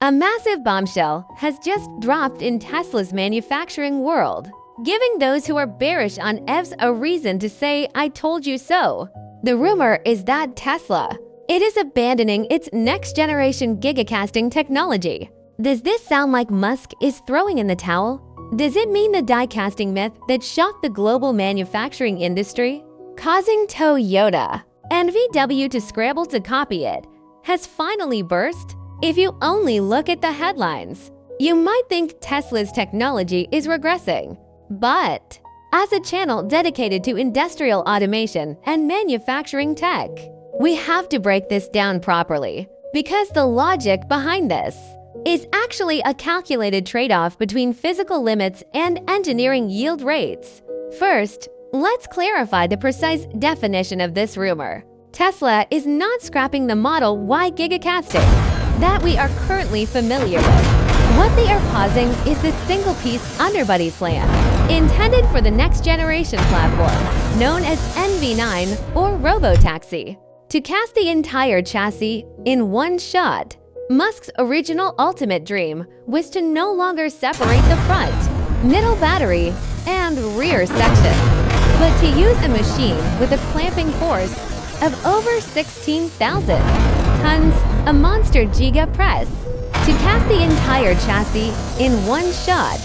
A massive bombshell has just dropped in Tesla's manufacturing world, giving those who are bearish on EVs a reason to say, "I told you so." The rumor is that Tesla is abandoning its next-generation gigacasting technology. Does this sound like Musk is throwing in the towel? Does it mean the die-casting myth that shocked the global manufacturing industry, causing Toyota and VW to scramble to copy it, has finally burst? If you only look at the headlines, you might think Tesla's technology is regressing. But as a channel dedicated to industrial automation and manufacturing tech, we have to break this down properly, because the logic behind this is actually a calculated trade-off between physical limits and engineering yield rates. First, let's clarify the precise definition of this rumor. Tesla is not scrapping the Model Y gigacasting that we are currently familiar with. What they are pausing is the single-piece underbody plan, intended for the next-generation platform, known as NV9 or Robotaxi. To cast the entire chassis in one shot, Musk's original ultimate dream was to no longer separate the front, middle battery, and rear sections, but to use a machine with a clamping force of over 16,000 tons, a monster Giga Press, to cast the entire chassis in one shot.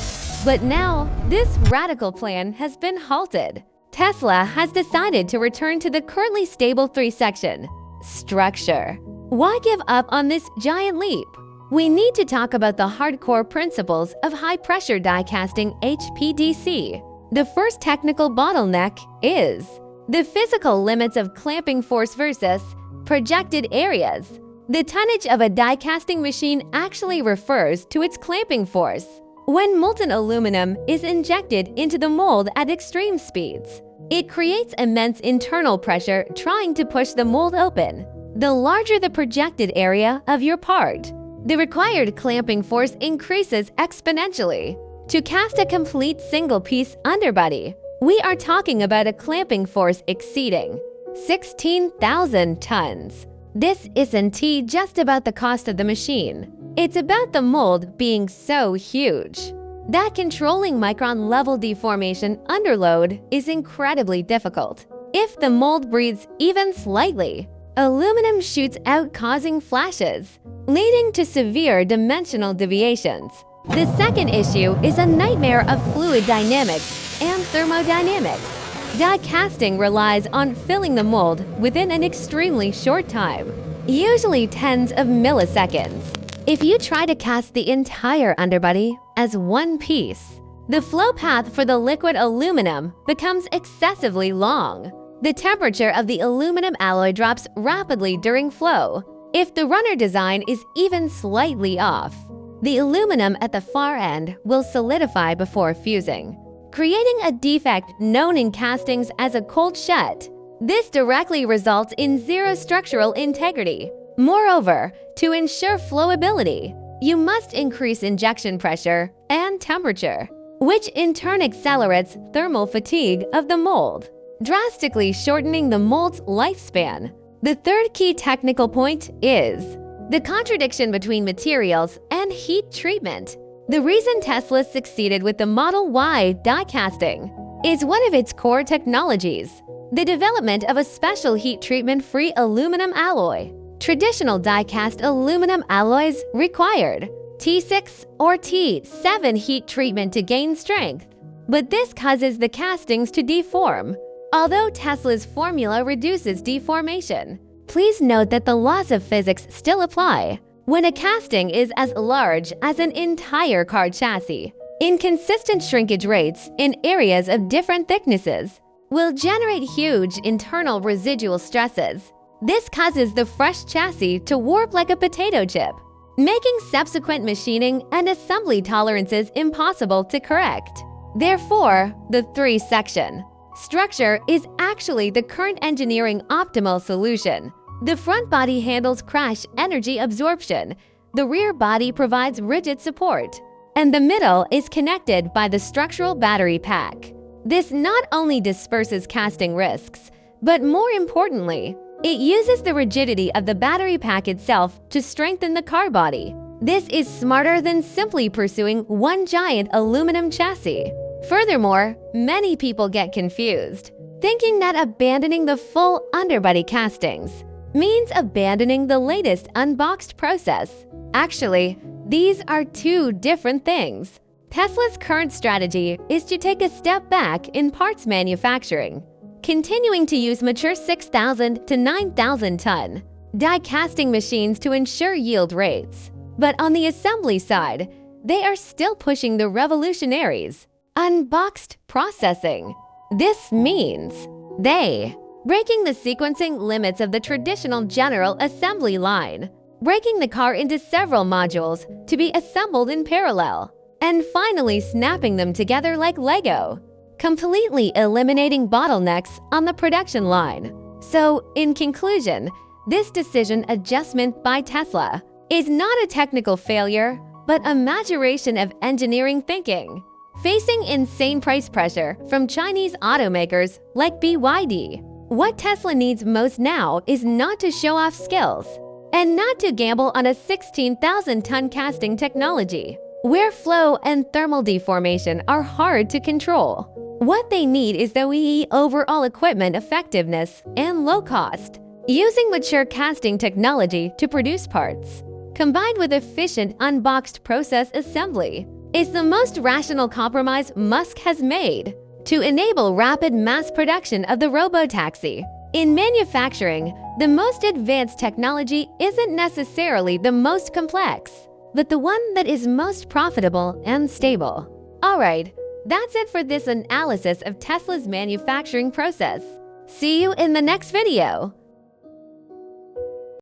But now, this radical plan has been halted. Tesla has decided to return to the currently stable three-section structure. Why give up on this giant leap? We need to talk about the hardcore principles of high-pressure die casting HPDC. The first technical bottleneck is the physical limits of clamping force versus projected areas. The tonnage of a die-casting machine actually refers to its clamping force. When molten aluminum is injected into the mold at extreme speeds, it creates immense internal pressure trying to push the mold open. The larger the projected area of your part, the required clamping force increases exponentially. To cast a complete single-piece underbody, we are talking about a clamping force exceeding 16,000 tons. This isn't just about the cost of the machine. It's about the mold being so huge that controlling micron-level deformation under load is incredibly difficult. If the mold breathes even slightly, aluminum shoots out, causing flashes, leading to severe dimensional deviations. The second issue is a nightmare of fluid dynamics and thermodynamics. Die casting relies on filling the mold within an extremely short time, usually tens of milliseconds. If you try to cast the entire underbody as one piece, the flow path for the liquid aluminum becomes excessively long. The temperature of the aluminum alloy drops rapidly during flow. If the runner design is even slightly off, the aluminum at the far end will solidify before fusing, creating a defect known in castings as a cold shut. This directly results in zero structural integrity. Moreover, to ensure flowability, you must increase injection pressure and temperature, which in turn accelerates thermal fatigue of the mold, drastically shortening the mold's lifespan. The third key technical point is the contradiction between materials and heat treatment. The reason Tesla succeeded with the Model Y die casting is one of its core technologies, the development of a special heat treatment-free aluminum alloy. Traditional die-cast aluminum alloys required T6 or T7 heat treatment to gain strength, but this causes the castings to deform. Although Tesla's formula reduces deformation, please note that the laws of physics still apply. When a casting is as large as an entire car chassis, inconsistent shrinkage rates in areas of different thicknesses will generate huge internal residual stresses. This causes the fresh chassis to warp like a potato chip, making subsequent machining and assembly tolerances impossible to correct. Therefore, the three-section structure is actually the current engineering optimal solution. The front body handles crash energy absorption, the rear body provides rigid support, and the middle is connected by the structural battery pack. This not only disperses casting risks, but more importantly, it uses the rigidity of the battery pack itself to strengthen the car body. This is smarter than simply pursuing one giant aluminum chassis. Furthermore, many people get confused, thinking that abandoning the full underbody castings means abandoning the latest unboxed process. Actually, these are two different things. Tesla's current strategy is to take a step back in parts manufacturing, continuing to use mature 6,000 to 9,000 ton die casting machines to ensure yield rates. But on the assembly side, they are still pushing the revolutionaries unboxed processing. This means they breaking the sequencing limits of the traditional general assembly line, breaking the car into several modules to be assembled in parallel, and finally snapping them together like Lego, completely eliminating bottlenecks on the production line. So, in conclusion, this decision adjustment by Tesla is not a technical failure, but a maturation of engineering thinking. Facing insane price pressure from Chinese automakers like BYD, what Tesla needs most now is not to show off skills and not to gamble on a 16,000-ton casting technology, where flow and thermal deformation are hard to control. What they need is the OEE overall equipment effectiveness and low cost, using mature casting technology to produce parts, combined with efficient unboxed process assembly, is the most rational compromise Musk has made to enable rapid mass production of the Robotaxi. In manufacturing, the most advanced technology isn't necessarily the most complex, but the one that is most profitable and stable. Alright, that's it for this analysis of Tesla's manufacturing process. See you in the next video.